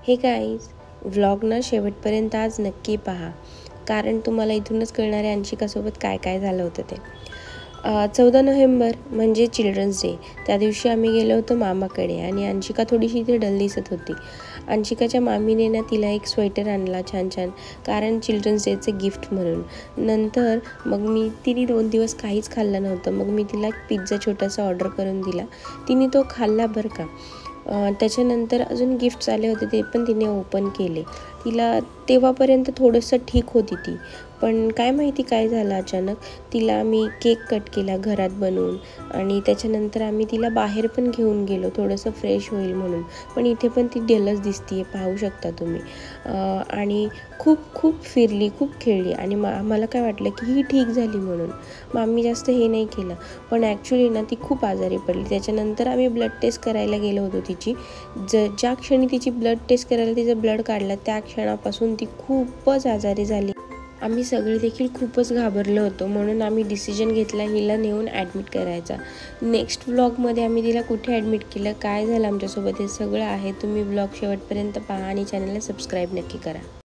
हे guys, vlog ना शेवटपर्यंत आज नक्की पहा, कारण तुम्हाला इथूनच कळणार आहे अंशिकासोबत काय काय झालं होतं ते. 14 नोव्हेंबर म्हणजे चिल्ड्रन्स डे. त्या दिवशी आम्ही गेलो होतो मामाकडे आणि अंशिका थोडीशी इथे डल दिसत होती. अंशिकाच्या मामीने ना तिला एक स्वेटर आणला छान छान, कारण चिल्ड्रन्स डेचं गिफ्ट म्हणून. नंतर मग तिने 2 दिवस काहीच खाल्लं नव्हतं. मग मी तिला पिझ्झा छोटासा ऑर्डर करून दिला. तिने तो खाल्ला बरं का. त्याच्यानंतर अजून गिफ्ट्स आले होते, ते पण तिने ओपन केले. तिला तेव्हापर्यंत थोडंसं ठीक होती ती, पण काय माहिती काय झालं अचानक. तिला आम्ही केक कट केला घरात बनवून आणि त्याच्यानंतर आम्ही तिला बाहेर पण घेऊन गेलो थोडंसं फ्रेश होईल म्हणून. पण इथे पण ती डलच दिसते, पाहू शकता तुम्ही. आणि खूप खूप फिरली, खूप खेळली आणि मला काय वाटलं की ही ठीक झाली म्हणून. मग आम्ही जास्त हे नाही केलं, पण ॲक्च्युली ना ती खूप आजारी पडली. त्याच्यानंतर आम्ही ब्लड टेस्ट करायला गेलो होतो तिची. ज्या क्षणी तिची ब्लड टेस्ट करायला तिचं ब्लड काढलं, त्या क्षणापासून ती खूपच आजारी झाली. आम्ही सगळे देखील खूपच घाबरलो होतो, म्हणून आम्ही डिसिजन घेतला हिला नेऊन ॲडमिट करायचा. नेक्स्ट व्लॉगमध्ये आम्ही तिला कुठे ॲडमिट केलं, काय झालं आमच्यासोबत, हे सगळं आहे. तुम्ही व्लॉग शेवटपर्यंत पहा आणि चॅनलला सबस्क्राईब नक्की करा.